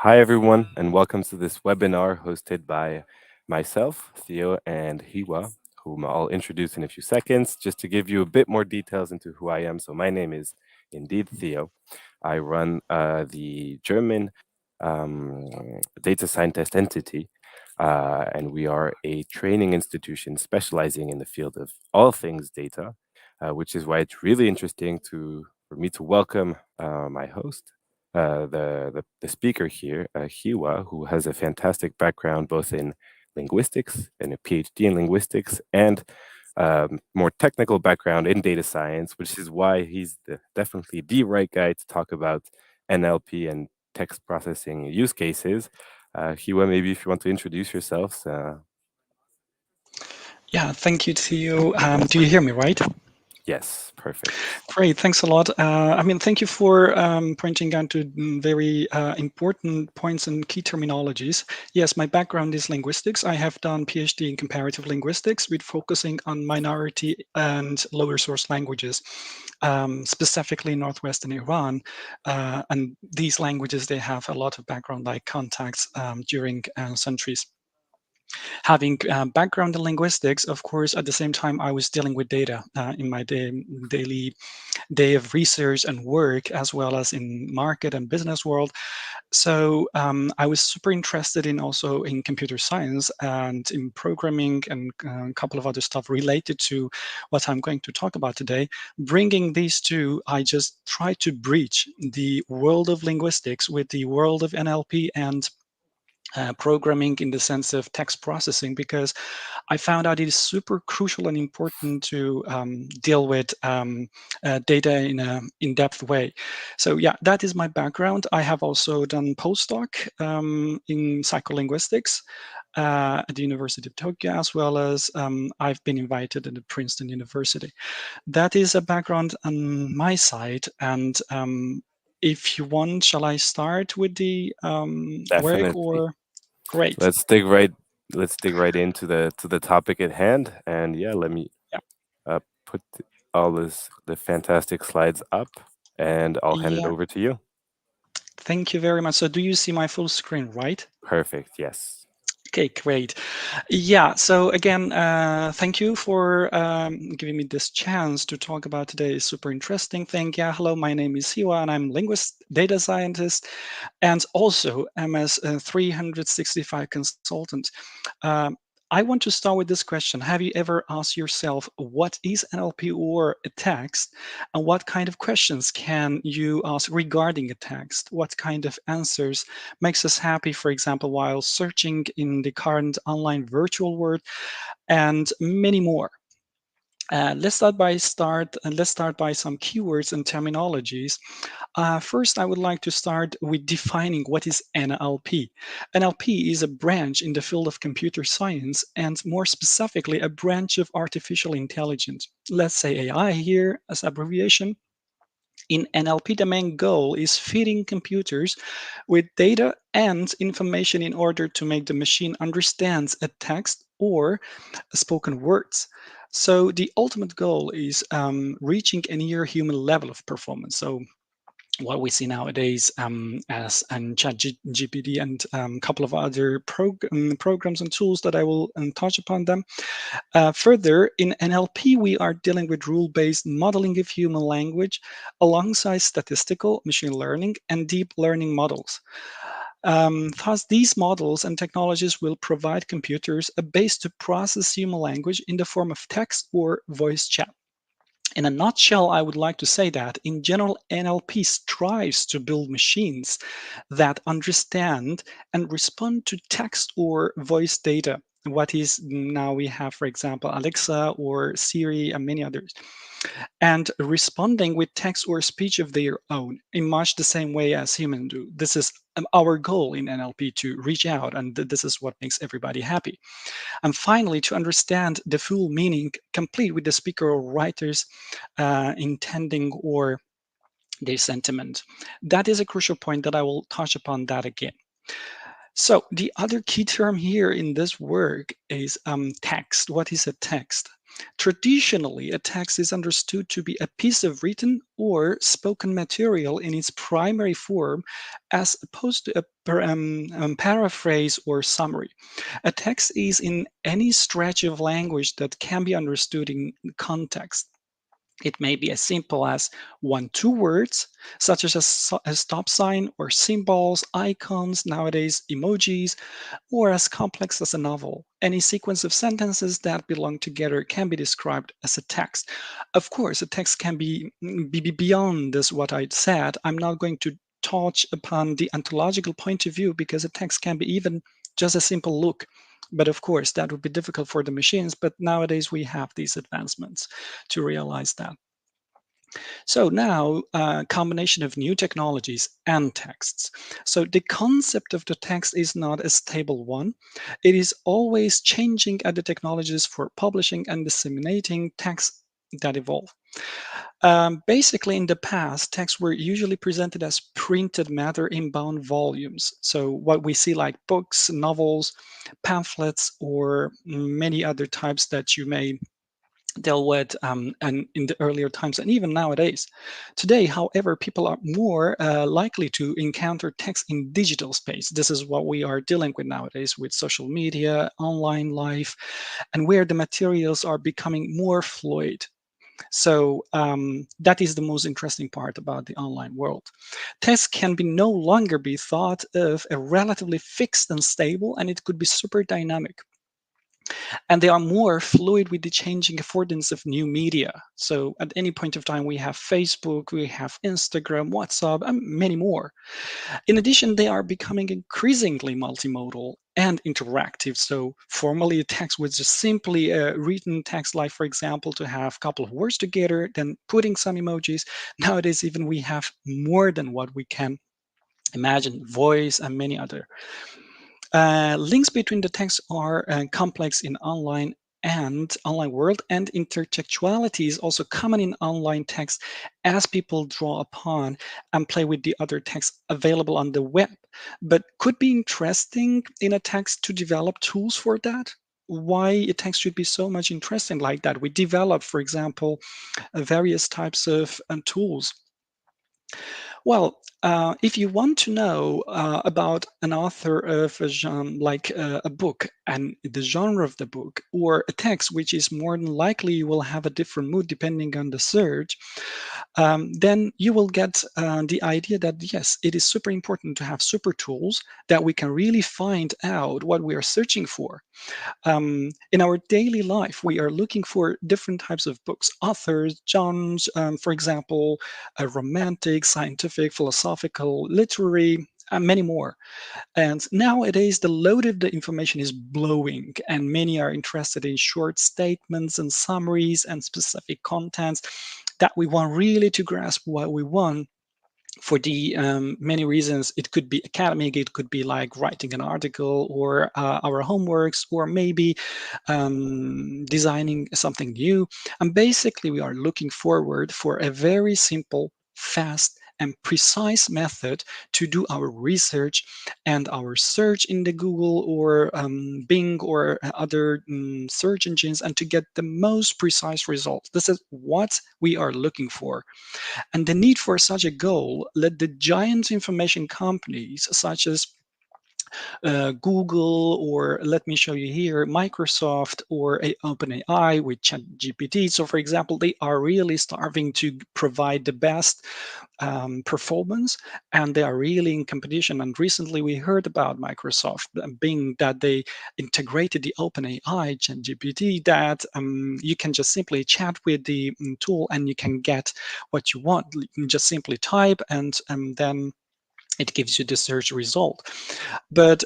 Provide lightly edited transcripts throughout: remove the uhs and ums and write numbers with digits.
Hi, everyone, and welcome to this webinar hosted by myself, Theo, and Hiwa, whom I'll introduce in a few seconds, just to give you a bit more details into who I am. So my name is indeed Theo. I run the German um, data scientist entity, and we are a training institution specializing in the field of all things data, which is why it's really interesting for me to welcome my host, the speaker here, Hiwa, who has a fantastic background both in linguistics and a PhD in linguistics and more technical background in data science, which is why he's definitely the right guy to talk about NLP and text processing use cases. Hiwa, maybe if you want to introduce yourselves. Yeah, thank you to you. Do you hear me right? Yes, perfect. Great, thanks a lot. Thank you for pointing out to very important points and key terminologies. Yes, my background is linguistics. I have done PhD in comparative linguistics with focusing on minority and lower source languages, specifically in northwestern Iran. And these languages, they have a lot of background like contacts during centuries. Having background in linguistics, of course, at the same time, I was dealing with data in my daily day of research and work, as well as in market and business world. So I was super interested in also in computer science and in programming and a couple of other stuff related to what I'm going to talk about today. Bringing these two, I just try to bridge the world of linguistics with the world of NLP and programming in the sense of text processing, because I found out it is super crucial and important to deal with data in a in-depth way. So yeah, that is my background. I have also done postdoc in psycholinguistics at the University of Tokyo, as well as I've been invited at the Princeton University. That is a background on my side. And if you want, shall I start with the work Definitely. or? Great. Let's dig right let's dig right into the topic at hand. And yeah, let me Yeah. put all the fantastic slides up, and I'll hand it Yeah. over to you. Thank you very much. So do you see my full screen, right? Perfect. Yes. Okay, great. Yeah, so again, thank you for giving me this chance to talk about today's super interesting thing. Yeah, hello, my name is Hiwa, and I'm linguist, data scientist, and also MS 365 consultant. Um, I want to start with this question. Have you ever asked yourself, what is NLP or a text? And what kind of questions can you ask regarding a text? What kind of answers makes us happy, for example, while searching in the current online virtual world, and many more. Let's start by some keywords and terminologies. First, I would like to start with defining what is NLP. NLP is a branch in the field of computer science, and more specifically, a branch of artificial intelligence. Let's say AI here as abbreviation. In NLP, the main goal is feeding computers with data and information in order to make the machine understands a text or spoken words. So the ultimate goal is reaching a near human level of performance. So what we see nowadays as and chat gpt and a couple of other programs and tools that I will touch upon them. Further, in NLP, we are dealing with rule-based modeling of human language alongside statistical machine learning and deep learning models. Thus, these models and technologies will provide computers a base to process human language in the form of text or voice chat. In a nutshell, I would like to say that in general, NLP strives to build machines that understand and respond to text or voice data. What is now we have, for example, Alexa or Siri and many others, and responding with text or speech of their own in much the same way as humans do. This is our goal in NLP, to reach out, and this is what makes everybody happy. And finally, to understand the full meaning, complete with the speaker or writer's intending or their sentiment. That is a crucial point that I will touch upon that again. So the other key term here in this work is text. What is a text? Traditionally, a text is understood to be a piece of written or spoken material in its primary form, as opposed to a paraphrase or summary. A text is in any stretch of language that can be understood in context. It may be as simple as one, two words, such as a stop sign or symbols, icons, nowadays emojis, or as complex as a novel. Any sequence of sentences that belong together can be described as a text. Of course, a text can be beyond this what I said. I'm not going to touch upon the ontological point of view because a text can be even just a simple look. But of course, that would be difficult for the machines. But nowadays, we have these advancements to realize that. So now, combination of new technologies and texts. So the concept of the text is not a stable one. It is always changing at the technologies for publishing and disseminating texts that evolve. Basically, in the past, texts were usually presented as printed matter in bound volumes. So what we see like books, novels, pamphlets, or many other types that you may deal with and in the earlier times and even nowadays. Today, however, people are more likely to encounter text in digital space. This is what we are dealing with nowadays with social media, online life, and where the materials are becoming more fluid. So that is the most interesting part about the online world. Text can be no longer be thought of a relatively fixed and stable, and it could be super dynamic, and they are more fluid with the changing affordance of new media. So at any point of time, we have Facebook, we have Instagram, WhatsApp, and many more. In addition, they are becoming increasingly multimodal and interactive. So formerly, a text was just simply a written text, like for example, to have a couple of words together, then putting some emojis. Nowadays, even we have more than what we can imagine, voice and many other. Links between the texts are complex in online world, and intertextuality is also common in online text as people draw upon and play with the other texts available on the web. But could be interesting in a text to develop tools for that. Why a text should be so much interesting like that? We develop, for example, various types of tools. Well, if you want to know about an author of a genre, like a book and the genre of the book, or a text, which is more than likely you will have a different mood depending on the search, then you will get the idea that yes, it is super important to have super tools that we can really find out what we are searching for. In our daily life, we are looking for different types of books, authors, genres, for example, romantic, scientific, philosophical, literary, and many more. And nowadays, the load of the information is blowing, and many are interested in short statements and summaries and specific contents that we want really to grasp what we want for the many reasons. It could be academic, it could be like writing an article or our homeworks, or maybe designing something new. And basically, we are looking forward for a very simple, fast, and precise method to do our research and our search in the Google or Bing or other search engines, and to get the most precise results. This is what we are looking for. And the need for such a goal led the giant information companies such as Google, or let me show you here, Microsoft or OpenAI with ChatGPT. So, for example, they are really starving to provide the best performance, and they are really in competition. And recently, we heard about Microsoft being that they integrated the OpenAI ChatGPT, that you can just simply chat with the tool and you can get what you want. You can just simply type, and then it gives you the search result. But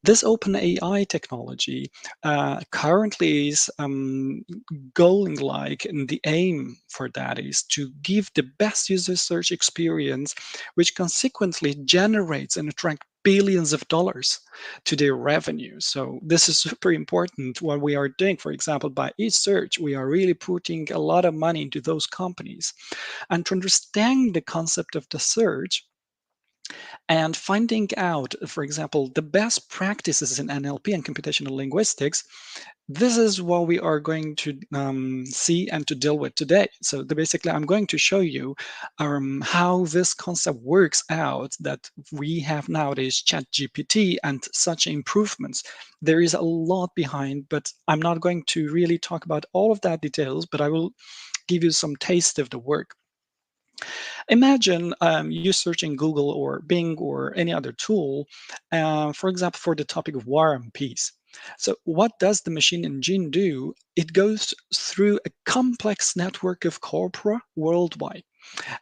this open AI technology currently is going like, and the aim for that is to give the best user search experience, which consequently generates and attract billions of dollars to their revenue. So this is super important what we are doing. For example, by each search, we are really putting a lot of money into those companies. And to understand the concept of the search, And finding out, for example, the best practices in NLP and computational linguistics, this is what we are going to see and to deal with today. So basically, I'm going to show you how this concept works out that we have nowadays ChatGPT and such improvements. There is a lot behind, but I'm not going to really talk about all of that details, but I will give you some taste of the work. Imagine you searching Google or Bing or any other tool, for example, for the topic of war and peace. So, what does the machine engine do? It goes through a complex network of corpora worldwide,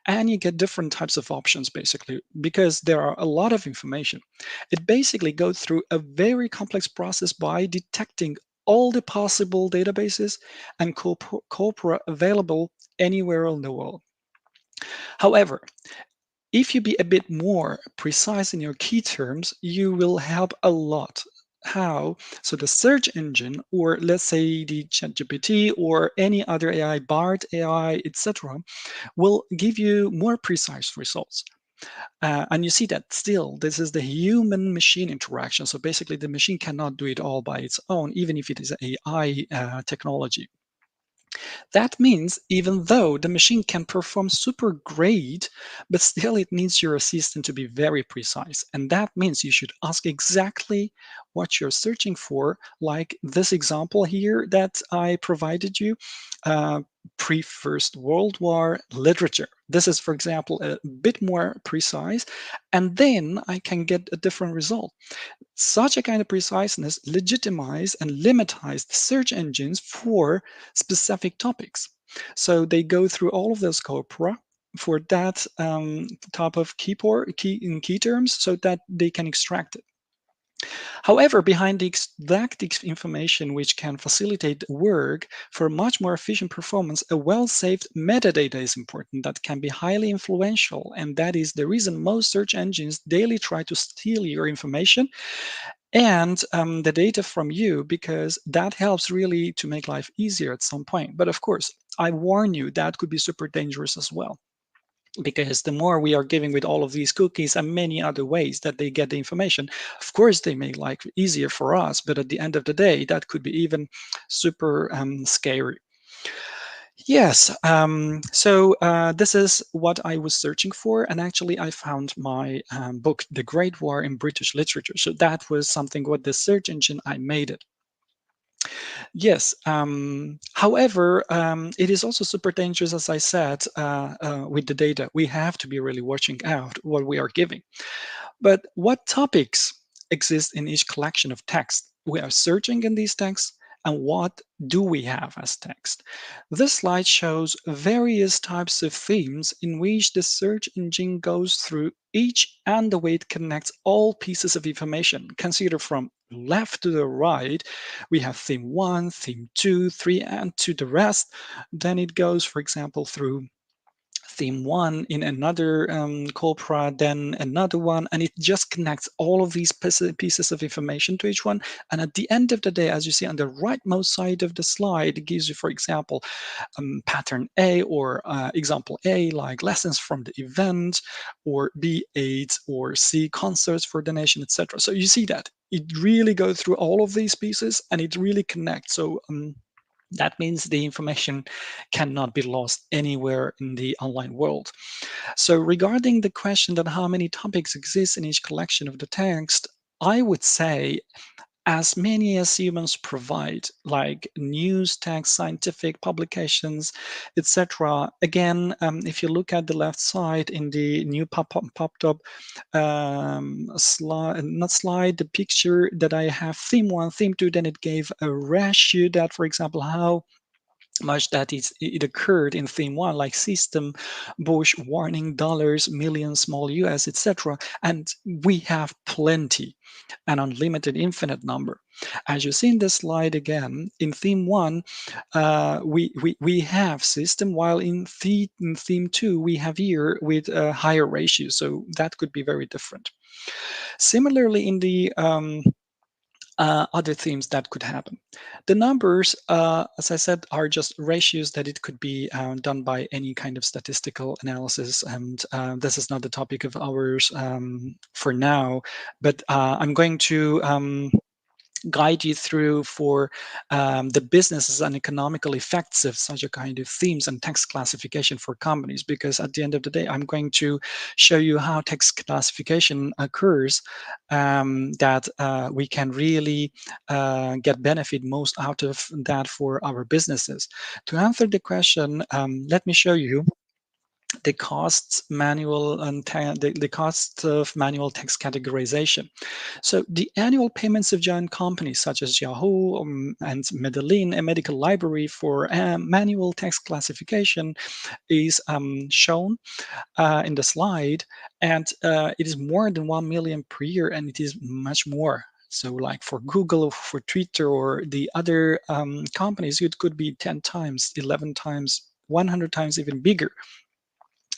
and you get different types of options basically because there are a lot of information. It basically goes through a very complex process by detecting all the possible databases and corpora available anywhere in the world. However, if you be a bit more precise in your key terms, you will help a lot. How? So the search engine, or let's say the ChatGPT or any other AI, BART AI, etc., will give you more precise results. And you see that still, this is the human machine interaction. So basically, the machine cannot do it all by its own, even if it is AI technology. That means even though the machine can perform super great, but still it needs your assistant to be very precise. And that means you should ask exactly what you're searching for, like this example here that I provided you. Uh, Pre-First World War literature. This is, for example, a bit more precise, and then I can get a different result. Such a kind of preciseness legitimize and limitize the search engines for specific topics. So they go through all of those corpora for that type of key terms so that they can extract it. However, behind the exact information which can facilitate work for much more efficient performance, a well-saved metadata is important that can be highly influential. And that is the reason most search engines daily try to steal your information and the data from you, because that helps really to make life easier at some point. But of course, I warn you, that could be super dangerous as well. Because the more we are giving with all of these cookies and many other ways that they get the information, of course, they make life easier for us. But at the end of the day, that could be even super scary. Yes, this is what I was searching for, and actually, I found my book, The Great War in British Literature. So that was something what the search engine I made it. Yes. However, it is also super dangerous, as I said, with the data. We have to be really watching out what we are giving. But what topics exist in each collection of text? We are searching in these texts, and what do we have as text? This slide shows various types of themes in which the search engine goes through each and the way it connects all pieces of information. Consider from left to the right, we have theme 1, theme 2, 3, and to the rest. Then it goes, for example, through theme one in another corpora, then another one, and it just connects all of these pieces of information to each one. And at the end of the day, as you see on the rightmost side of the slide, it gives you, for example, pattern A or example A, like lessons from the event, or B, aids, or C, concerts for the nation, etc. So you see that it really goes through all of these pieces and it really connects. So that means the information cannot be lost anywhere in the online world. So, regarding the question that how many topics exist in each collection of the text, I would say as many as humans provide, like news, text, scientific publications, etc. Again, if you look at the left side in the new popped up slide, not slide, the picture that I have theme one, theme two, then it gave a ratio that, for example, how much that it occurred in theme one, like system, Bush, warning, dollars, millions, small US, etc. And we have plenty, an unlimited, infinite number. As you see in this slide again, in theme one, we have system, while in theme two, we have year with a higher ratio. So that could be very different. Similarly, in the other themes that could happen. The numbers, as I said, are just ratios that it could be done by any kind of statistical analysis. And this is not the topic of ours for now, but I'm going to guide you through for the businesses and economical effects of such a kind of themes and text classification for companies, because at the end of the day I'm going to show you how text classification occurs, that we can really get benefit most out of that for our businesses. To answer the question, let me show you the costs manual and the cost of manual text categorization. So the annual payments of giant companies such as Yahoo and Medellin, a medical library for manual text classification, is shown in the slide, and it is more than 1 million per year, and it is much more. So, like for Google or for Twitter or the other companies, it could be 10 times, 11 times, 100 times even bigger.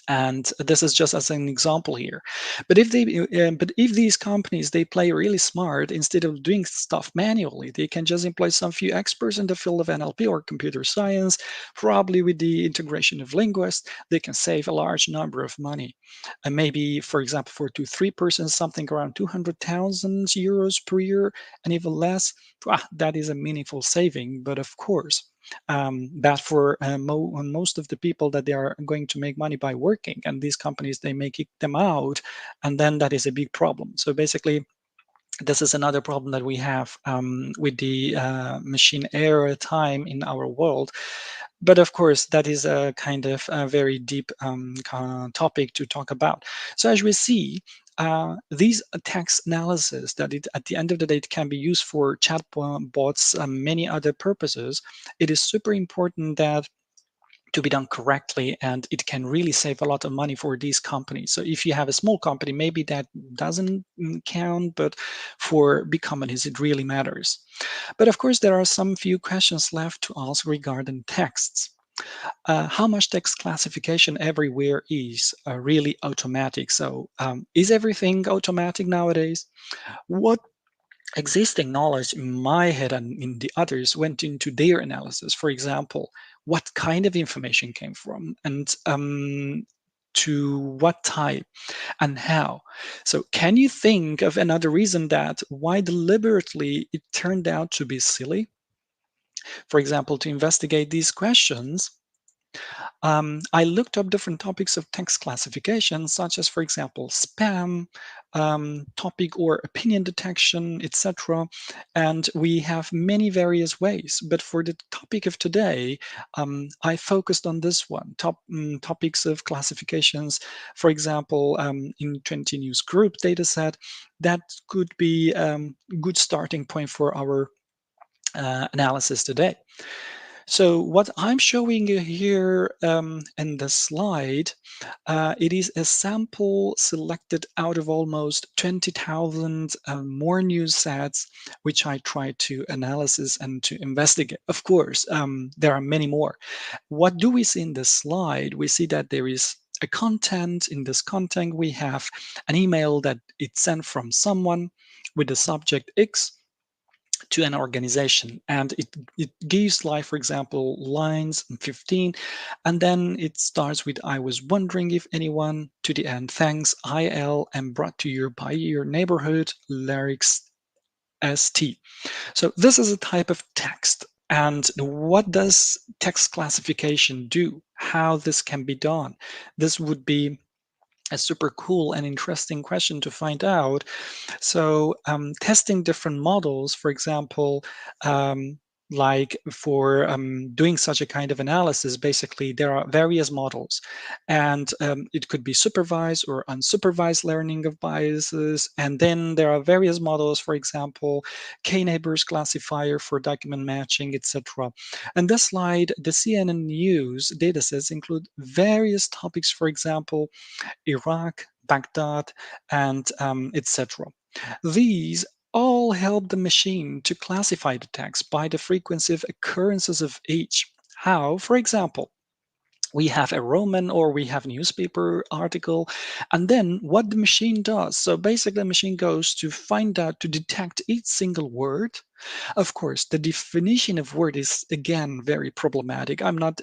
And this is just as an example here. But if these companies they play really smart, instead of doing stuff manually, they can just employ some few experts in the field of NLP or computer science. Probably with the integration of linguists, they can save a large number of money, and maybe, for example, for 2 3 persons, something around 200,000 euros per year, and even less. That is a meaningful saving. But of course, that for most of the people, that they are going to make money by working, and these companies they may kick them out, and then that is a big problem. So basically, this is another problem that we have with the machine error time in our world. But of course, that is a kind of a very deep topic to talk about. So as we see, these text analysis that at the end of the day it can be used for chatbots and many other purposes. It is super important that to be done correctly, and it can really save a lot of money for these companies. So if you have a small company, maybe that doesn't count, but for big companies it really matters. But of course, there are some few questions left to ask regarding texts. How much text classification everywhere is really automatic? So is everything automatic nowadays? What existing knowledge in my head and in the others went into their analysis? For example, what kind of information came from, and to what type, and how? So can you think of another reason that why deliberately it turned out to be silly? For example, to investigate these questions, I looked up different topics of text classification, such as, for example, spam, topic or opinion detection, etc. And we have many various ways. But for the topic of today, I focused on this one, topics of classifications. For example, in 20 News Group dataset, that could be a good starting point for our analysis today. So what I'm showing you here in the slide, it is a sample selected out of almost 20,000 more news sets, which I tried to analysis and to investigate. Of course, there are many more. What do we see in this slide? We see that there is a content. In this content, we have an email that it's sent from someone with the subject X to an organization, and it gives, like, for example, lines 15, and then it starts with I was wondering if anyone, to the end, thanks IL, and brought to you by your neighborhood lyrics ST. So this is a type of text. And what does text classification do? How this can be done? This would be a super cool and interesting question to find out. So, testing different models, for example, like for doing such a kind of analysis, basically there are various models, and it could be supervised or unsupervised learning of biases. And then there are various models, for example, K-neighbors classifier for document matching, etc. And this slide, the CNN News datasets include various topics, for example, Iraq, Baghdad, and etc. These all help the machine to classify the text by the frequency of occurrences of each. How? For example, we have a Roman or we have newspaper article, and then what the machine does. So basically, the machine goes to find out to detect each single word. Of course, the definition of word is again very problematic. I'm not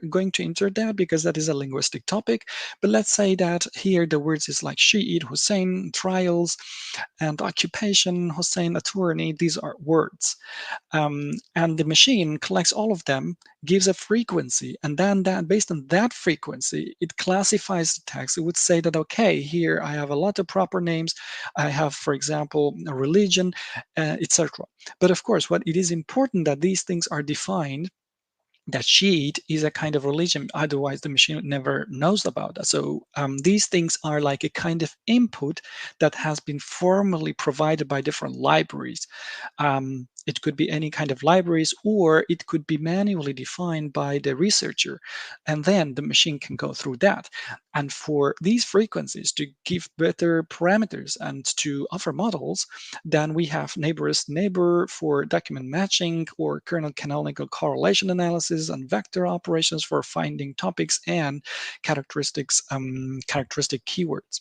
going to enter that because that is a linguistic topic. But let's say that here the words is like Shi'it, Hussein, trials, and occupation, Hussein, attorney. These are words. And the machine collects all of them, gives a frequency, and then that based on that frequency, it classifies the text. It would say that, okay, here I have a lot of proper names. I have, for example, a religion, etc. But of course, what it is important that these things are defined, that sheet is a kind of religion. Otherwise, the machine never knows about that. So these things are like a kind of input that has been formally provided by different libraries. It could be any kind of libraries, or it could be manually defined by the researcher. And then the machine can go through that. And for these frequencies to give better parameters and to offer models, then we have neighborist neighbor for document matching or kernel canonical correlation analysis and vector operations for finding topics and characteristic keywords.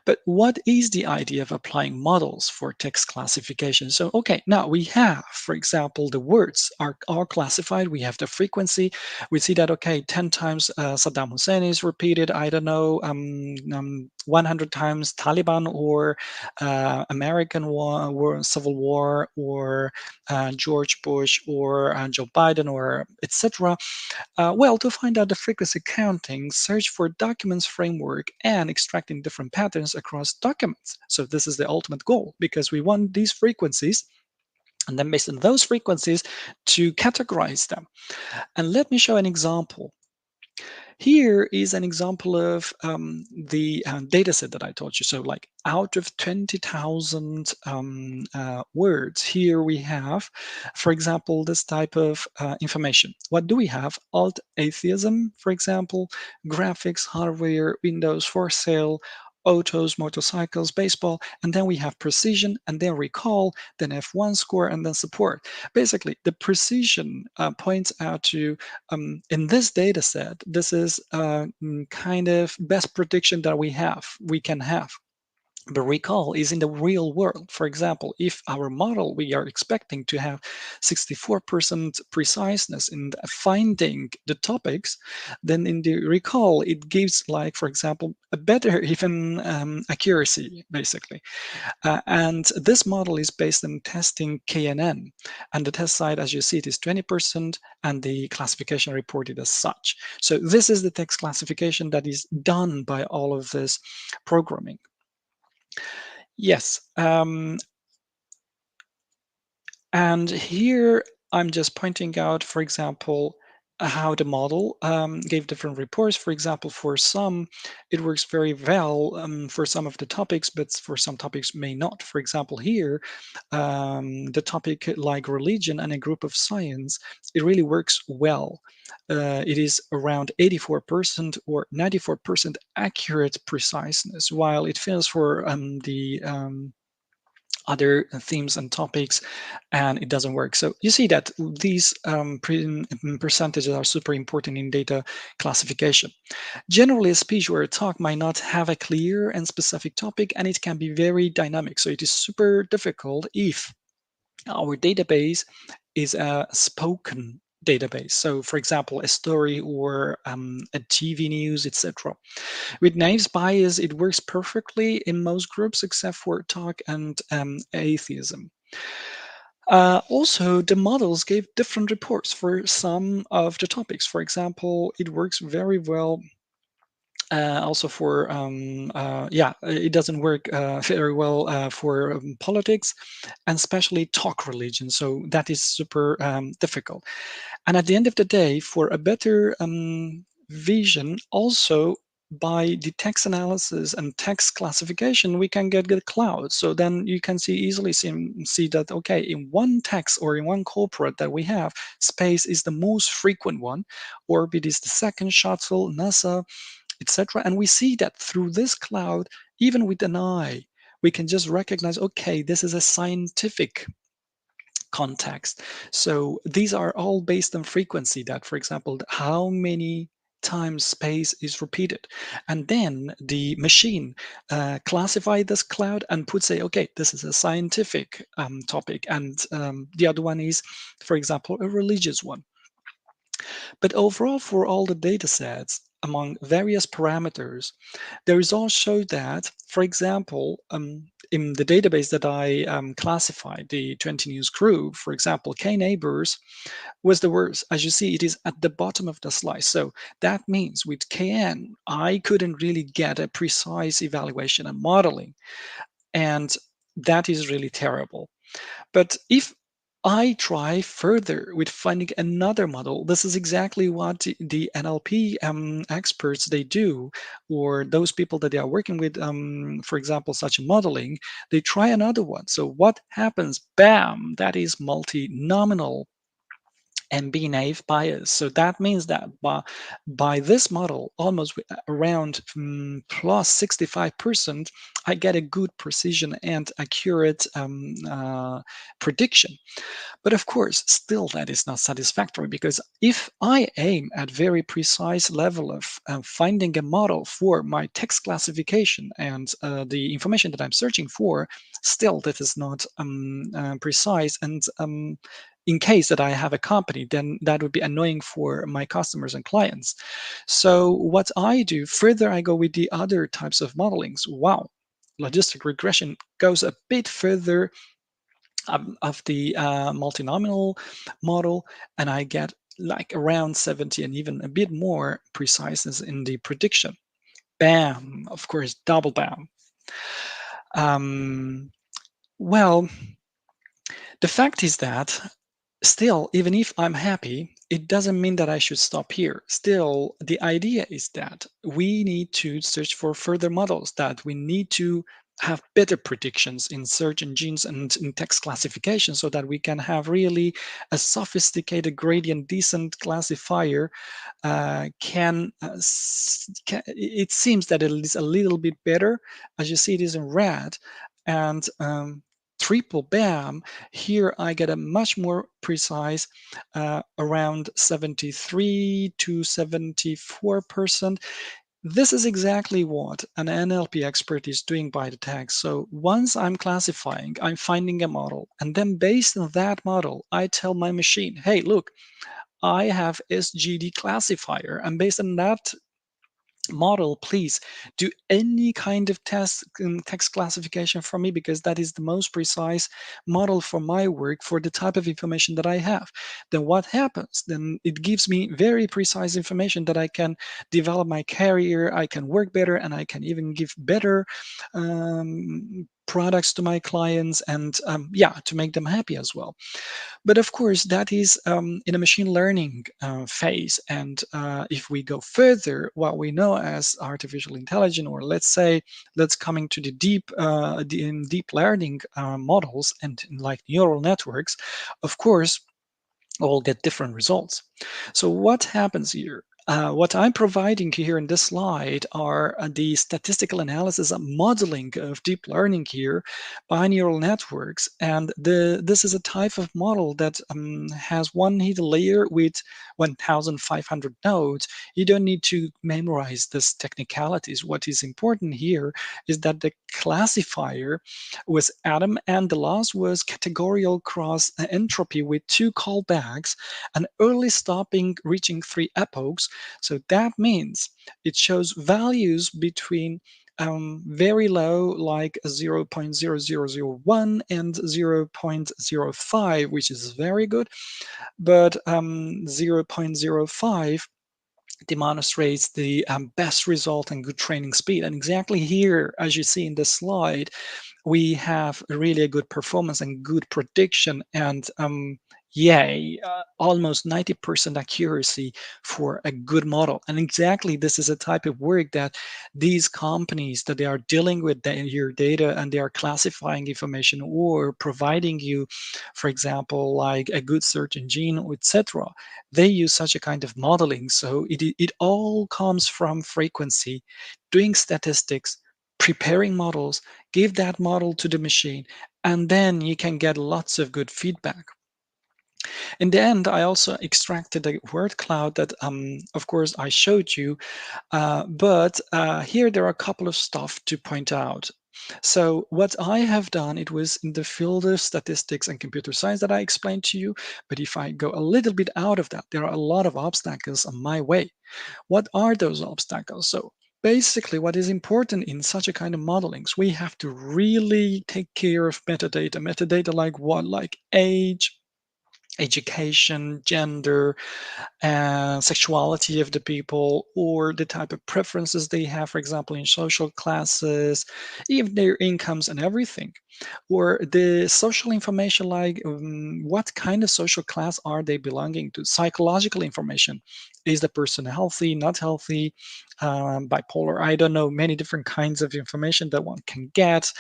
But what is the idea of applying models for text classification? So, okay, now we have, for example, the words are all classified. We have the frequency. We see that, okay, 10 times Saddam Hussein is repeated. I don't know, 100 times Taliban or American Civil War or George Bush or Joe Biden or etc. Well, to find out the frequency counting, search for documents framework and extracting different patterns across documents. So this is the ultimate goal because we want these frequencies and then based on those frequencies to categorize them. And let me show an example. Here is an example of the data set that I told you. So like out of 20,000 words, here we have, for example, this type of information. What do we have? Alt atheism, for example, graphics, hardware, Windows for sale, autos, motorcycles, baseball, and then we have precision, and then recall, then F1 score, and then support. Basically, the precision points out to in this data set, this is kind of best prediction that we can have. The recall is in the real world. For example, if our model, we are expecting to have 64% preciseness in finding the topics, then in the recall, it gives like, for example, a better even accuracy, basically. And this model is based on testing KNN. And the test site, as you see, it is 20%, and the classification reported as such. So this is the text classification that is done by all of this programming. Yes. And here I'm just pointing out, for example, how the model gave different reports. For example, for some, it works very well for some of the topics, but for some topics may not. For example, here, the topic like religion and a group of science, it really works well. It is around 84% or 94% accurate preciseness, while it fails for the other themes and topics, and it doesn't work. So you see that these percentages are super important in data classification. Generally, a speech or a talk might not have a clear and specific topic, and it can be very dynamic. So it is super difficult if our database is a spoken database. So, for example, a story or a TV news, etc. With naive bias, it works perfectly in most groups except for talk and atheism. Also, the models gave different reports for some of the topics. For example, it works very well also for yeah, it doesn't work very well for politics and especially talk religion, so that is super difficult. And at the end of the day, for a better vision, also by the text analysis and text classification, we can get the cloud. So then you can easily see that, okay, in one text or in one corporate that we have, space is the most frequent one, orbit is the second, shuttle, NASA, etc. And we see that through this cloud, even with an eye, we can just recognize, okay, this is a scientific context. So these are all based on frequency that, for example, how many times space is repeated. And then the machine classify this cloud and put say, okay, this is a scientific topic. And the other one is, for example, a religious one. But overall, for all the data sets among various parameters, the results show that, for example, in the database that I classified, the 20 News Group, for example, K neighbors was the worst. As you see, it is at the bottom of the slice. So that means with KN, I couldn't really get a precise evaluation and modeling. And that is really terrible. But if I try further with finding another model, this is exactly what the NLP experts they do, or those people that they are working with, for example, such modeling, they try another one. So what happens? Bam! That is multi-nominal and be naive bias. So that means that by this model, almost around plus 65%, I get a good precision and accurate prediction. But of course, still that is not satisfactory, because if I aim at very precise level of finding a model for my text classification and the information that I'm searching for, still that is not precise. And in case that I have a company, then that would be annoying for my customers and clients. So what I do, further I go with the other types of modelings. Wow, logistic regression goes a bit further of the multinomial model, and I get like around 70 and even a bit more preciseness in the prediction. Bam, of course, double bam. Um, well, the fact is that still, even if I'm happy, it doesn't mean that I should stop here. Still, the idea is that we need to search for further models, that we need to have better predictions in search engines and in text classification, so that we can have really a sophisticated gradient descent classifier. It seems that it is a little bit better. As you see, it is in red. And triple bam, here I get a much more precise, around 73 to 74%. This is exactly what an NLP expert is doing by the text. So once I'm classifying, I'm finding a model, and then based on that model, I tell my machine, hey, look, I have SGD classifier, and based on that model, please do any kind of text classification for me, because that is the most precise model for my work for the type of information that I have. Then what happens? Then it gives me very precise information that I can develop my career, I can work better, and I can even give better products to my clients, and yeah, to make them happy as well. But of course, that is in a machine learning phase. And if we go further, what we know as artificial intelligence, or let's say, let's coming to the in deep learning models and like neural networks, of course, all get different results. So what happens here? What I'm providing here in this slide are the statistical analysis and modeling of deep learning here by neural networks. And this is a type of model that has one hidden layer with 1,500 nodes. You don't need to memorize these technicalities. What is important here is that the classifier was Adam, and the loss was categorical cross entropy with two callbacks, and early stopping reaching three epochs. So that means it shows values between very low, like 0.0001 and 0.05, which is very good, but 0.05 demonstrates the best result and good training speed. And exactly here, as you see in the slide, we have really a good performance and good prediction, and yay, almost 90% accuracy for a good model. And exactly this is a type of work that these companies that they are dealing with your data, and they are classifying information or providing you, for example, like a good search engine, etc. They use such a kind of modeling. So it all comes from frequency, doing statistics, preparing models, give that model to the machine, and then you can get lots of good feedback. In the end, I also extracted a word cloud that, of course, I showed you, but here there are a couple of stuff to point out. So what I have done, it was in the field of statistics and computer science that I explained to you. But if I go a little bit out of that, there are a lot of obstacles on my way. What are those obstacles? So basically, what is important in such a kind of modelings, we have to really take care of metadata. Metadata like what? Like age, education, gender, sexuality of the people, or the type of preferences they have, for example, in social classes, even their incomes and everything, or the social information like what kind of social class are they belonging to, psychological information, is the person healthy, not healthy, bipolar, I don't know, many different kinds of information that one can get,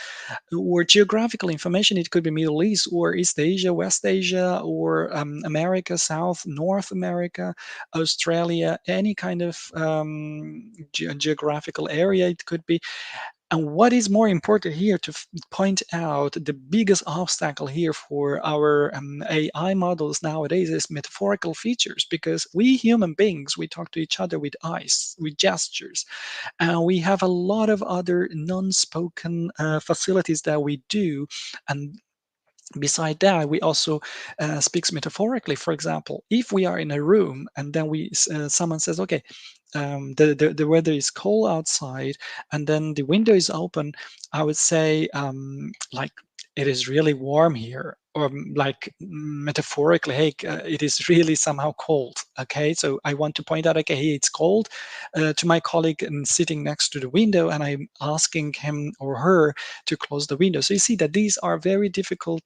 or geographical information. It could be Middle East or East Asia, West Asia, or America, South, North America, Australia, any kind of geographical area it could be. And what is more important here to point out, the biggest obstacle here for our AI models nowadays is metaphorical features, because we human beings, we talk to each other with eyes, with gestures, and we have a lot of other non-spoken facilities that we do. And beside that, we also speaks metaphorically. For example, if we are in a room and then someone says, okay, the weather is cold outside, and then the window is open, I would say, like, it is really warm here, or like metaphorically, hey, it is really somehow cold. Okay, so I want to point out, okay, hey, it's cold, to my colleague and sitting next to the window, and I'm asking him or her to close the window. So you see that these are very difficult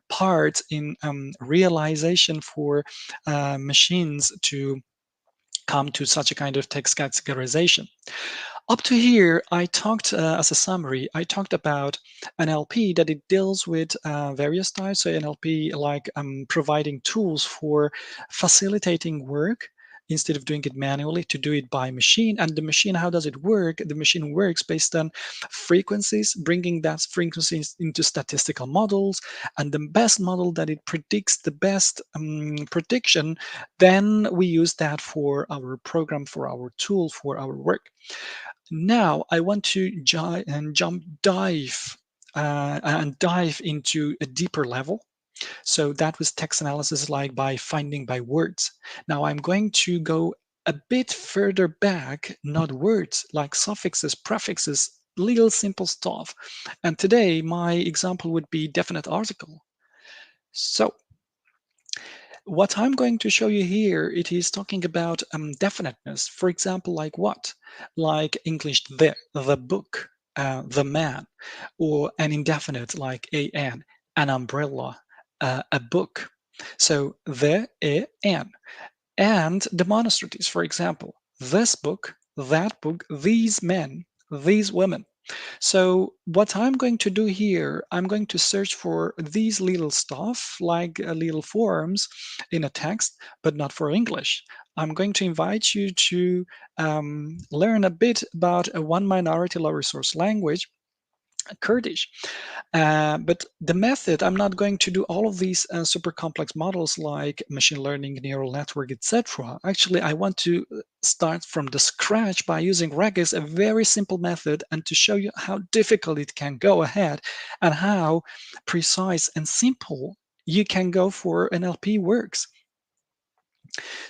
parts in realization for machines to come to such a kind of text categorization. Up to here, I talked, as a summary, I talked about NLP, that it deals with various types. So NLP, like providing tools for facilitating work instead of doing it manually, to do it by machine. And the machine, how does it work? The machine works based on frequencies, bringing that frequencies into statistical models, and the best model that it predicts the best prediction, then we use that for our program, for our tool, for our work. Now I want to dive into a deeper level. So that was text analysis, like by finding by words. Now I'm going to go a bit further back, not words, like suffixes, prefixes, little simple stuff. And today my example would be definite article. So what I'm going to show you here, it is talking about definiteness. For example, like what? Like English, the book, the man, or an indefinite like an umbrella, a book. So the, and demonstratives, for example, this book, that book, these men, these women. So what I'm going to do here, I'm going to search for these little stuff, like little forms in a text, but not for English. I'm going to invite you to learn a bit about a one minority low resource language, Kurdish. But the method, I'm not going to do all of these super complex models like machine learning, neural network, etc. Actually, I want to start from the scratch by using REGX, a very simple method, and to show you how difficult it can go ahead and how precise and simple you can go for NLP works.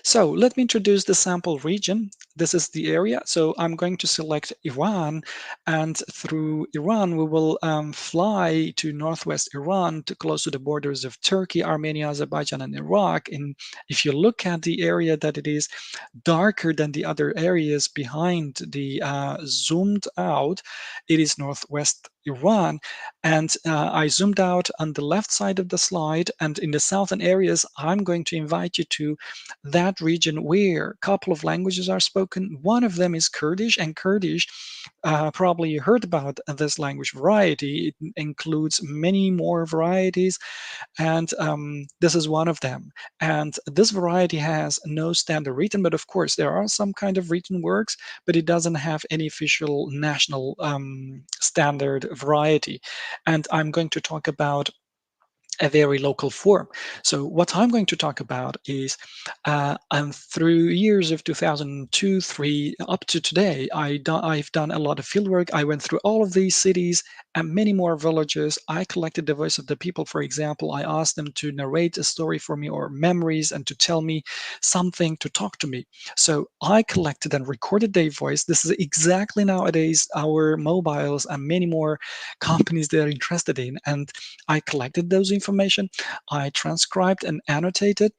So let me introduce the sample region. This is the area. So I'm going to select Iran, and through Iran, we will fly to northwest Iran, to close to the borders of Turkey, Armenia, Azerbaijan, and Iraq. And if you look at the area that it is darker than the other areas behind the zoomed out, it is northwest Iran. And I zoomed out on the left side of the slide, and in the southern areas, I'm going to invite you to that region where a couple of languages are spoken. One of them is Kurdish, and Kurdish, probably you heard about this language variety. It includes many more varieties, and this is one of them. And this variety has no standard written, but of course there are some kind of written works, but it doesn't have any official national standard variety. And I'm going to talk about a very local form. So what I'm going to talk about is through years of 2002, 3 up to today, I've done a lot of fieldwork. I went through all of these cities and many more villages. I collected the voice of the people. For example, I asked them to narrate a story for me or memories and to tell me something, to talk to me. So I collected and recorded their voice. This is exactly nowadays our mobiles and many more companies they're interested in. And I collected those information, I transcribed and annotated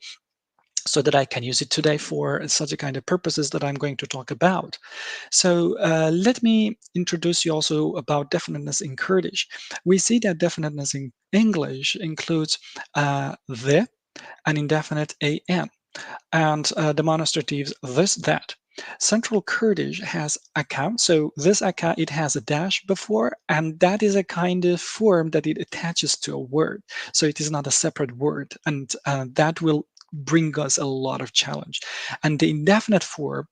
so that I can use it today for such a kind of purposes that I'm going to talk about. So let me introduce you also about definiteness in Kurdish. We see that definiteness in English includes the, an indefinite an, and demonstratives this, that. Central Kurdish has aka, so this aka, it has a dash before, and that is a kind of form that it attaches to a word. So it is not a separate word, and that will bring us a lot of challenge. And the indefinite form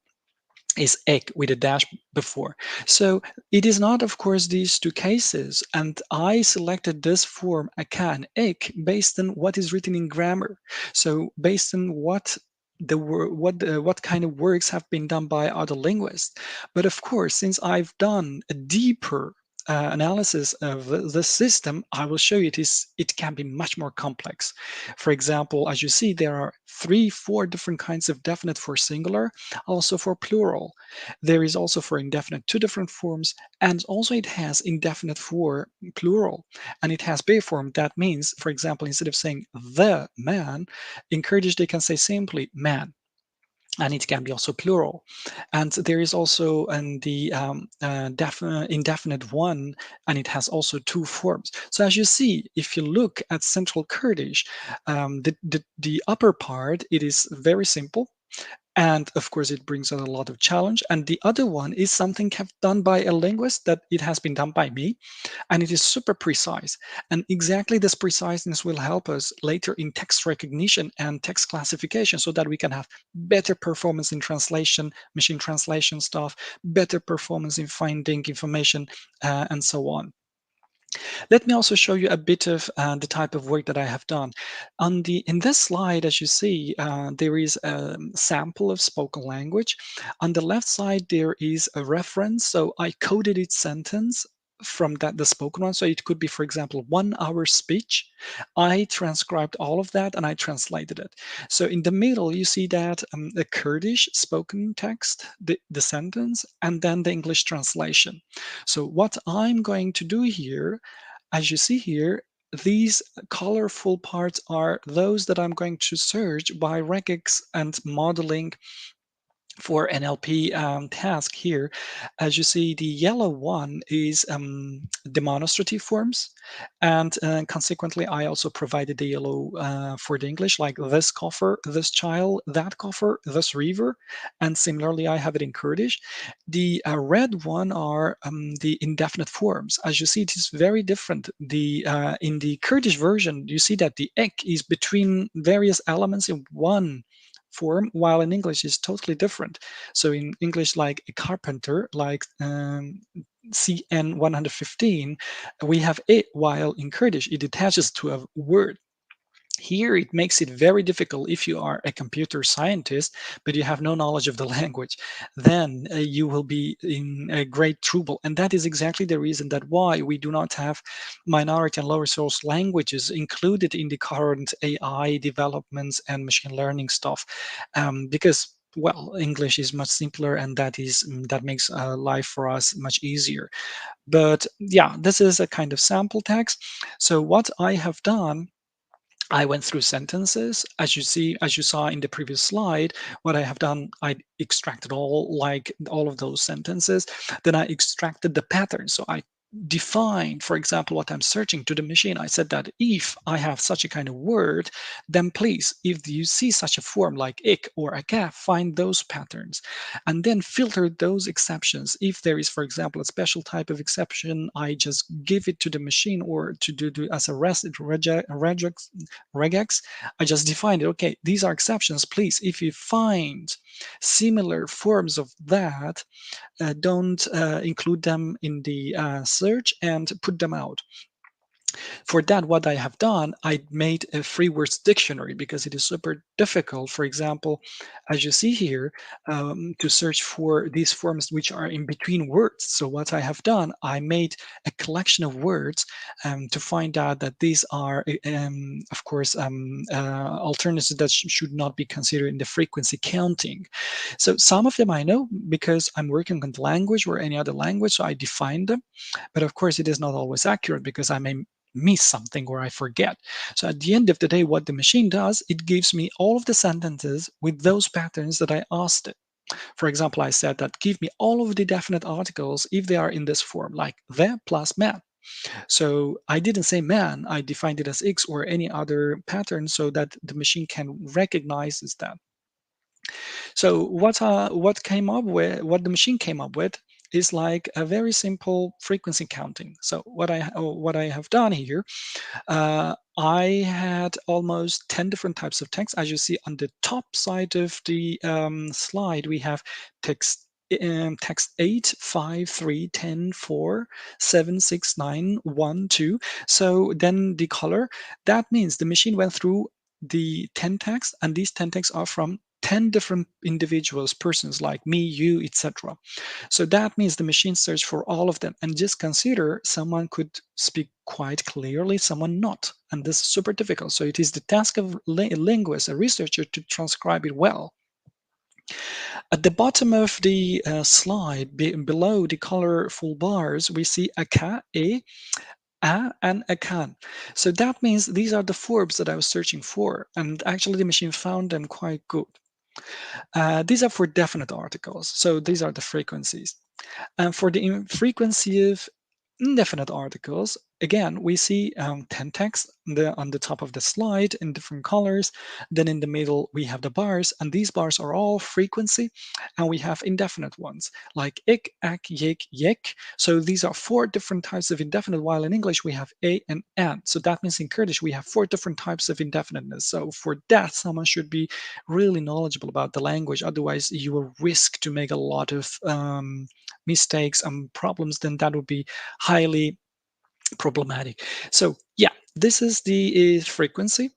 is ek with a dash before. So it is not, of course, these two cases. And I selected this form, aka and ek, based on what is written in grammar. So based on what what kind of works have been done by other linguists. But of course, since I've done a deeper analysis of the system, I will show you it can be much more complex. For example, as you see, there are 4 different kinds of definite for singular, also for plural. There is also for indefinite 2 different forms, and also it has indefinite for plural, and it has be form. That means, for example, instead of saying the man, in Kurdish they can say simply man, and it can be also plural. And there is also the indefinite one, and it has also 2 forms. So as you see, if you look at Central Kurdish, the upper part, it is very simple, and of course it brings on a lot of challenge. And the other one is something done by a linguist, that it has been done by me, and it is super precise. And exactly this preciseness will help us later in text recognition and text classification, so that we can have better performance in translation, machine translation stuff, better performance in finding information, and so on. Let me also show you a bit of the type of work that I have done. In this slide, as you see, there is a sample of spoken language. On the left side, there is a reference. So I coded each sentence from the spoken one. So it could be, for example, 1 hour speech. I transcribed all of that and I translated it. So in the middle, you see that the Kurdish spoken text, the sentence, and then the English translation. So what I'm going to do here, as you see here, these colorful parts are those that I'm going to search by regex and modeling for NLP task here. As you see, the yellow one is demonstrative forms, and consequently, I also provided the yellow for the English, like this coffer, this child, that coffer, this river, and similarly, I have it in Kurdish. The red one are the indefinite forms. As you see, it is very different. The in the Kurdish version, you see that the ek is between various elements in one form, while in English is totally different. So in English, like a carpenter, like CN 115, we have it, while in Kurdish it attaches to a word. Here, it makes it very difficult if you are a computer scientist, but you have no knowledge of the language. Then you will be in a great trouble. And that is exactly the reason that why we do not have minority and low resource languages included in the current AI developments and machine learning stuff. Because well, English is much simpler, and that makes life for us much easier. But yeah, this is a kind of sample text. So what I have done, I went through sentences. As you see, as you saw in the previous slide, what I have done, I extracted all of those sentences. Then I extracted the pattern. So I defined, for example, what I'm searching to the machine. I said that if I have such a kind of word, then please, if you see such a form like ik or aka, find those patterns, and then filter those exceptions. If there is, for example, a special type of exception, I just give it to the machine, or to do as a regex, I just defined it. Okay, these are exceptions. Please, if you find similar forms of that, don't include them in the search and put them out. For that, what I have done, I made a free words dictionary because it is super difficult. For example, as you see here, to search for these forms which are in between words. So what I have done, I made a collection of words to find out that these are, of course, alternatives that should not be considered in the frequency counting. So some of them I know because I'm working on the language or any other language, so I define them. But of course, it is not always accurate because I may miss something or I forget. So at the end of the day, what the machine does, it gives me all of the sentences with those patterns that I asked it. For example, I said that give me all of the definite articles if they are in this form, like the plus man. So I didn't say man, I defined it as X or any other pattern so that the machine can recognize that. So what the machine came up with is like a very simple frequency counting. So what I have done here, I had almost 10 different types of text. As you see on the top side of the slide, we have text. Text 8, 5, 3, 10, 4, 7, 6, 9, 1, 2. So then the color, that means the machine went through the 10 texts, and these 10 texts are from 10 different individuals, persons like me, you, etc. So that means the machine searched for all of them. And just consider someone could speak quite clearly, someone not. And this is super difficult. So it is the task of a linguist, a researcher, to transcribe it well. At the bottom of the slide, below the colorful bars, we see a ka, a, and a can. So that means these are the verbs that I was searching for. And actually, the machine found them quite good. These are for definite articles. So these are the frequencies. And for the frequency of indefinite articles, again, we see 10 text on the top of the slide in different colors. Then in the middle, we have the bars, and these bars are all frequency. And we have indefinite ones like ik, ak, yik, yek. So these are four different types of indefinite, while in English we have a and an. So that means in Kurdish we have four different types of indefiniteness. So for that, someone should be really knowledgeable about the language. Otherwise, you will risk to make a lot of mistakes and problems. Then that would be highly problematic. So yeah, this is the frequency.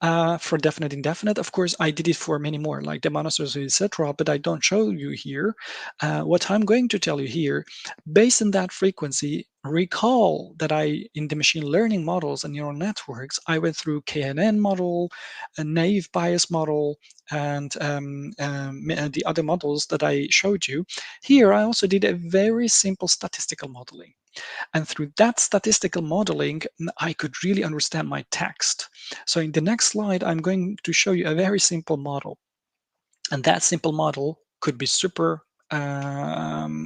For definite indefinite, of course, I did it for many more, like the monosyllables, etc. But I don't show you here. What I'm going to tell you here, based on that frequency, recall that in the machine learning models and neural networks, I went through KNN model, a naive Bayes model, and the other models that I showed you. Here, I also did a very simple statistical modeling. And through that statistical modeling, I could really understand my text. So in the next slide, I'm going to show you a very simple model. And that simple model could be super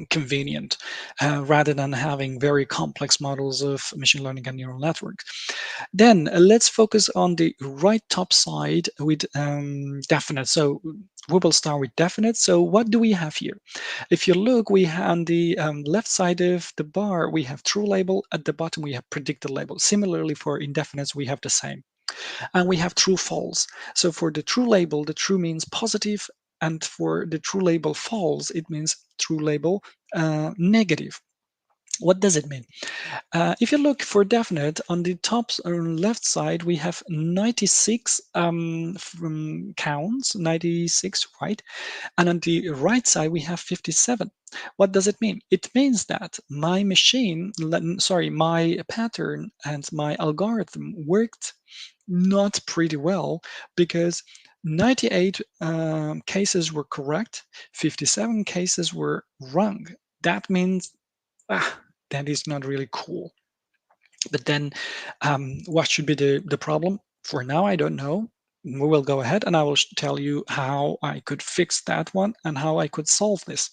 convenient rather than having very complex models of machine learning and neural networks. Then let's focus on the right top side with definite. So we will start with definite. So what do we have here? If you look, we have on the left side of the bar, we have true label. At the bottom, we have predicted label. Similarly, for indefinites, we have the same. And we have true false. So for the true label, the true means positive, and for the true label false, it means true label negative. What does it mean? If you look for definite, on the top left side, we have 96 counts, 96, right? And on the right side, we have 57. What does it mean? It means that my my pattern and my algorithm worked not pretty well because 98 cases were correct, 57 cases were wrong. That means ah, that is not really cool. But then, what should be the problem? For now, I don't know. We will go ahead and I will tell you how I could fix that one and how I could solve this.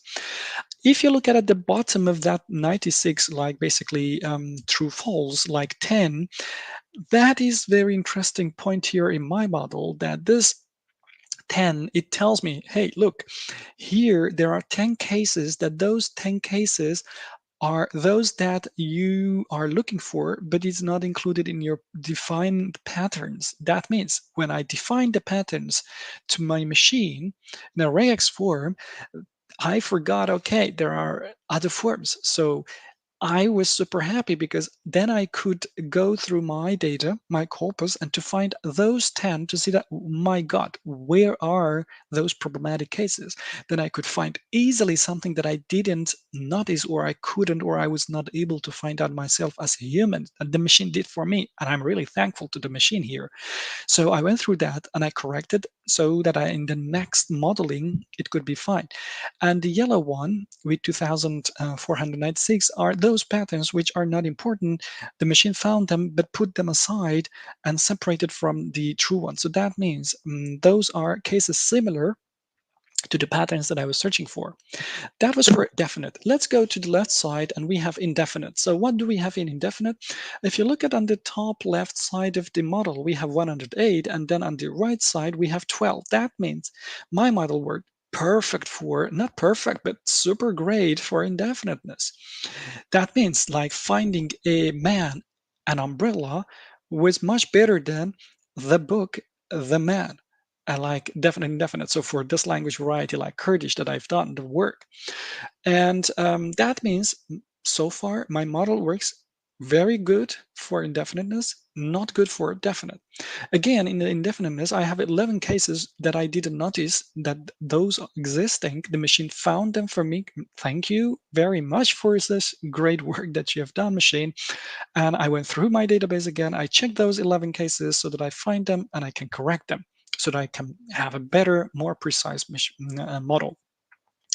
If you look at the bottom of that 96, like basically true false, like 10, that is very interesting point here in my model that this 10, it tells me, hey, look, here there are 10 cases that those 10 cases are those that you are looking for, but it's not included in your defined patterns. That means when I define the patterns to my machine in a REGX form, I forgot, okay, there are other forms. So I was super happy because then I could go through my data, my corpus, and to find those 10 to see that, my God, where are those problematic cases? Then I could find easily something that I didn't notice, or I couldn't, or I was not able to find out myself as a human. And the machine did for me. And I'm really thankful to the machine here. So I went through that and I corrected so that in the next modeling, it could be fine. And the yellow one with 2496 are those patterns which are not important. The machine found them, but put them aside and separated from the true ones. So that means those are cases similar to the patterns that I was searching for. That was for definite. Let's go to the left side and we have indefinite. So what do we have in indefinite? If you look at on the top left side of the model, we have 108, and then on the right side, we have 12. That means my model worked perfect for, not perfect, but super great for indefiniteness. That means like finding a man, an umbrella was much better than the book, the man. And like definite indefinite. So for this language variety like Kurdish that I've done the work, and that means so far my model works very good for indefiniteness, not good for definite. Again, in the indefiniteness, I have 11 cases that I didn't notice that those are existing. The machine found them for me. Thank you very much for this great work that you have done, machine. And I went through my database again. I checked those 11 cases so that I find them and I can correct them so that I can have a better, more precise model.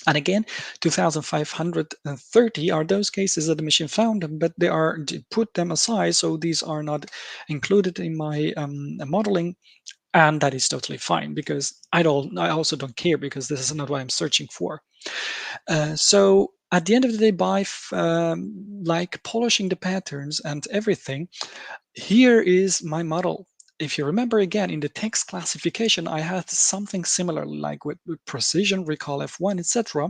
And again, 2,530 are those cases that the machine found them, but they are put them aside. So these are not included in my modeling. And that is totally fine because I also don't care because this is not what I'm searching for. So at the end of the day, by like polishing the patterns and everything, here is my model. If you remember again, in the text classification, I had something similar like with precision, recall F1, etc.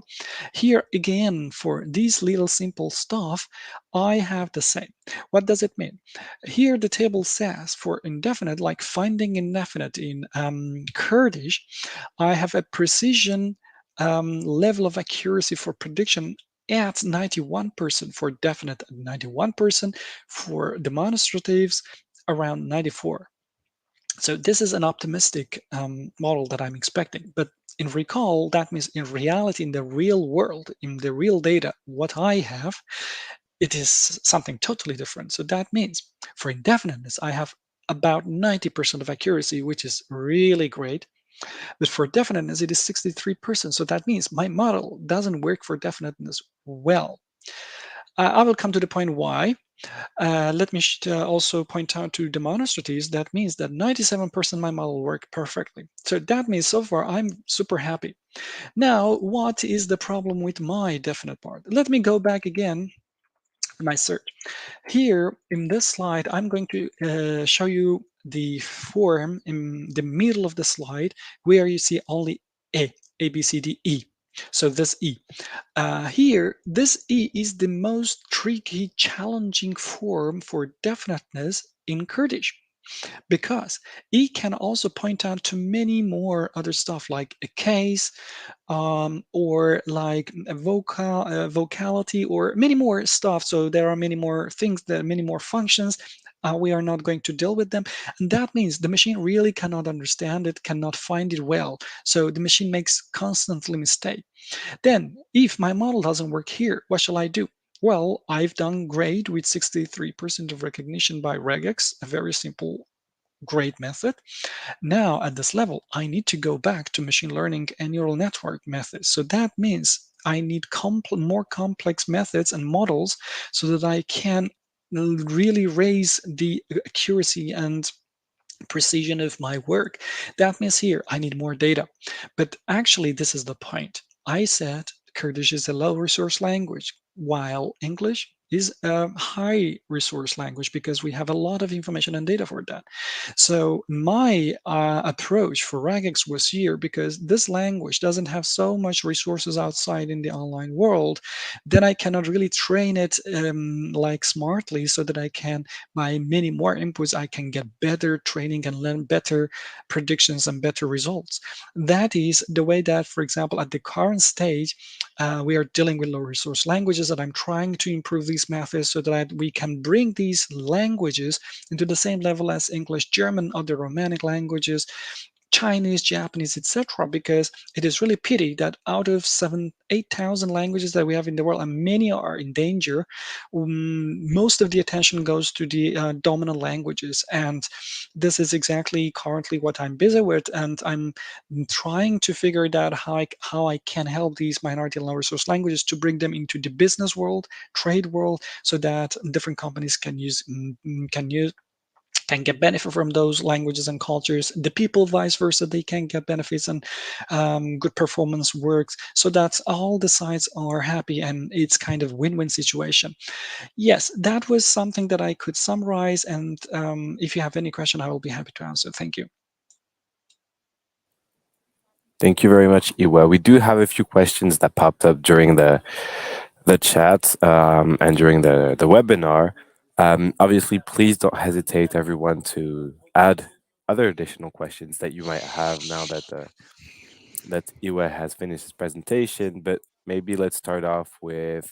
Here again, for these little simple stuff, I have the same. What does it mean? Here the table says for indefinite, like finding indefinite in Kurdish, I have a precision level of accuracy for prediction at 91% for definite, 91% for demonstratives, around 94. So this is an optimistic model that I'm expecting. But in recall, that means in reality, in the real world, in the real data, what I have, it is something totally different. So that means for indefiniteness, I have about 90% of accuracy, which is really great. But for definiteness, it is 63%. So that means my model doesn't work for definiteness well. I will come to the point why. Let me also point out to demonstratives that means that 97% of my model work perfectly. So that means so far I'm super happy. Now, what is the problem with my definite part? Let me go back again to my search. Here in this slide, I'm going to show you the form in the middle of the slide where you see only A, B, C, D, E. So this E. Here, this E is the most tricky, challenging form for definiteness in Kurdish because E can also point out to many more other stuff like a case or like a vocality or many more stuff. So there are many more things, there are many more functions. We are not going to deal with them. And that means the machine really cannot understand it, cannot find it well. So the machine makes constantly mistake. Then, if my model doesn't work here, what shall I do? Well, I've done great with 63% of recognition by REGX, a very simple, great method. Now, at this level, I need to go back to machine learning and neural network methods. So that means I need more complex methods and models so that I can really raise the accuracy and precision of my work. That means here I need more data. But actually, this is the point. I said Kurdish is a low resource language, while English is a high resource language because we have a lot of information and data for that. So my approach for REGX was here because this language doesn't have so much resources outside in the online world. Then I cannot really train it like smartly so that I can by many more inputs, I can get better training and learn better predictions and better results. That is the way that, for example, at the current stage, we are dealing with low resource languages, and I'm trying to improve these methods so that we can bring these languages into the same level as English, German, other Romanic languages, Chinese, Japanese, etc. Because it is really pity that out of 8,000 languages that we have in the world, and many are in danger, most of the attention goes to the dominant languages. And this is exactly currently what I'm busy with. And I'm trying to figure out how I can help these minority and low resource languages to bring them into the business world, trade world, so that different companies can get benefit from those languages and cultures. The people, vice versa, they can get benefits and good performance works, so that all the sides are happy and it's kind of win-win situation. Yes, that was something that I could summarize. And if you have any question, I will be happy to answer. Thank you. Thank you very much, Iwa. We do have a few questions that popped up during the chat and during the webinar. Obviously, please don't hesitate, everyone, to add other additional questions that you might have now that that Iwa has finished his presentation. But maybe let's start off with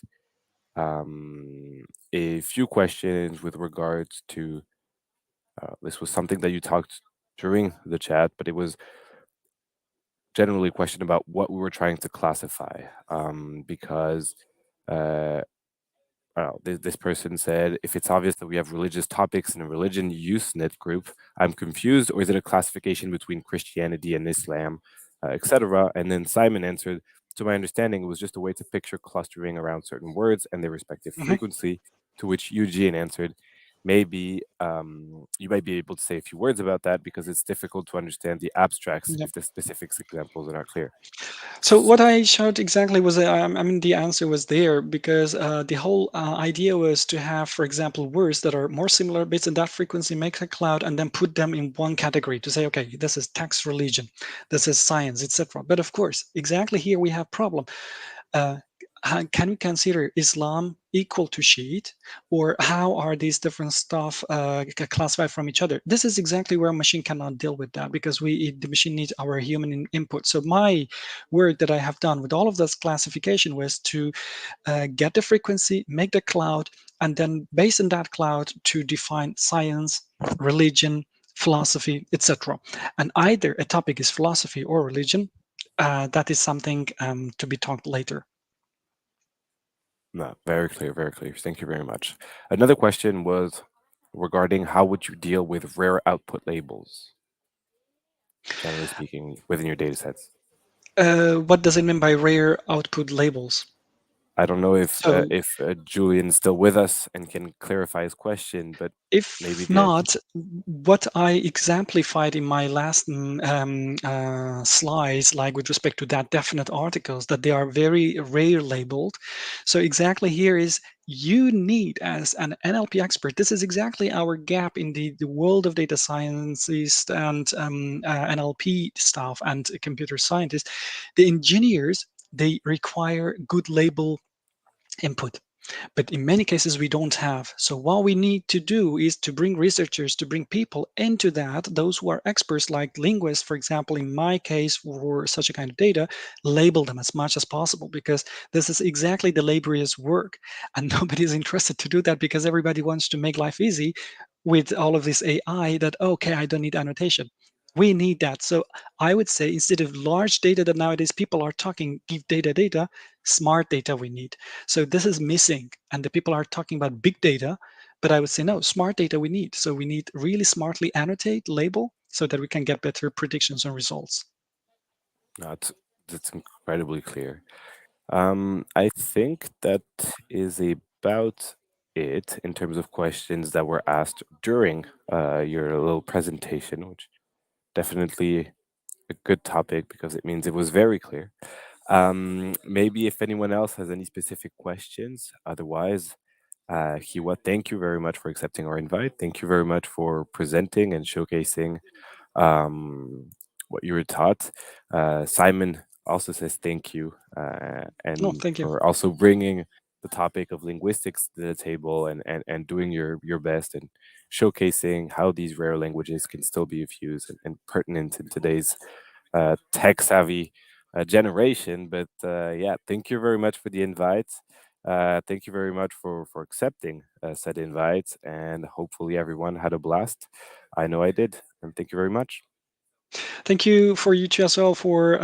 a few questions with regards to this was something that you talked during the chat, but it was generally a question about what we were trying to classify because uh, this person said, if it's obvious that we have religious topics in a religion Usenet group, I'm confused, or is it a classification between Christianity and Islam, etc.? And then Simon answered, to my understanding, it was just a way to picture clustering around certain words and their respective Mhm. frequency, to which Eugene answered, maybe you might be able to say a few words about that because it's difficult to understand the abstracts Yeah. if the specifics examples are not clear. So what I showed exactly was, I mean, the answer was there because the whole idea was to have, for example, words that are more similar based on that frequency, make a cloud, and then put them in one category to say, okay, this is text, religion, this is science, etc. But of course, exactly here we have problem. uh, can we consider Islam equal to Shiite, or how are these different stuff classified from each other? This is exactly where a machine cannot deal with that because the machine needs our human input. So my work that I have done with all of this classification was to get the frequency, make the cloud, and then based on that cloud to define science, religion, philosophy, etc. And either a topic is philosophy or religion. That is something to be talked later. No, very clear, very clear. Thank you very much. Another question was regarding how would you deal with rare output labels, generally speaking, within your data sets? What does it mean by rare output labels? I don't know So if Julian's still with us and can clarify his question, but maybe if the idea. not, what I exemplified in my last slides, like with respect to that definite articles, that they are very rare labeled. So exactly here is you need as an NLP expert. This is exactly our gap in the world of data scientists and NLP staff and computer scientists. The engineers, they require good label input, but in many cases we don't have. So what we need to do is to bring researchers, to bring people into that, those who are experts like linguists, for example, in my case, for such a kind of data, label them as much as possible, because this is exactly the laborious work. And nobody is interested to do that because everybody wants to make life easy with all of this AI that, okay, I don't need annotation. We need that. So I would say instead of large data that nowadays people are talking, give data, smart data we need. So this is missing, and the people are talking about big data, but I would say no, smart data we need. So we need really smartly annotate, label, so that we can get better predictions and results. That's incredibly clear. I think that is about it in terms of questions that were asked during your little presentation, which definitely a good topic because it means it was very clear. Maybe if anyone else has any specific questions, otherwise, Hiwa, thank you very much for accepting our invite. Thank you very much for presenting and showcasing um, what you were taught. Simon also says thank you No, and thank you. for also bringing the topic of linguistics to the table and doing your best and showcasing how these rare languages can still be of use and pertinent in today's tech savvy generation. But yeah, thank you very much for the invite. Thank you very much for accepting said invite, and hopefully everyone had a blast. I know I did, and thank you very much. Thank you for you too as well for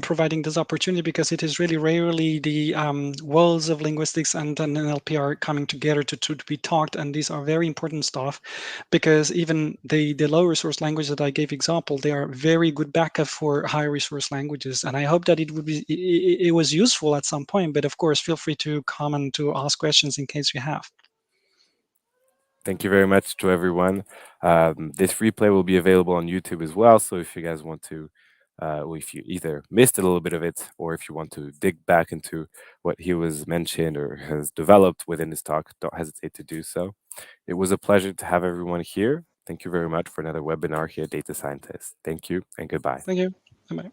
providing this opportunity because it is really rarely the worlds of linguistics and NLP are coming together to be talked, and these are very important stuff because even the low resource language that I gave example, they are very good backup for high resource languages, and I hope that it was useful at some point. But of course, feel free to comment to ask questions in case you have. Thank you very much to everyone. This replay will be available on YouTube as well. So if you guys want to, well, if you either missed a little bit of it, or if you want to dig back into what he was mentioned or has developed within this talk, don't hesitate to do so. It was a pleasure to have everyone here. Thank you very much for another webinar here, Data Scientist. Thank you and goodbye. Thank you. Bye.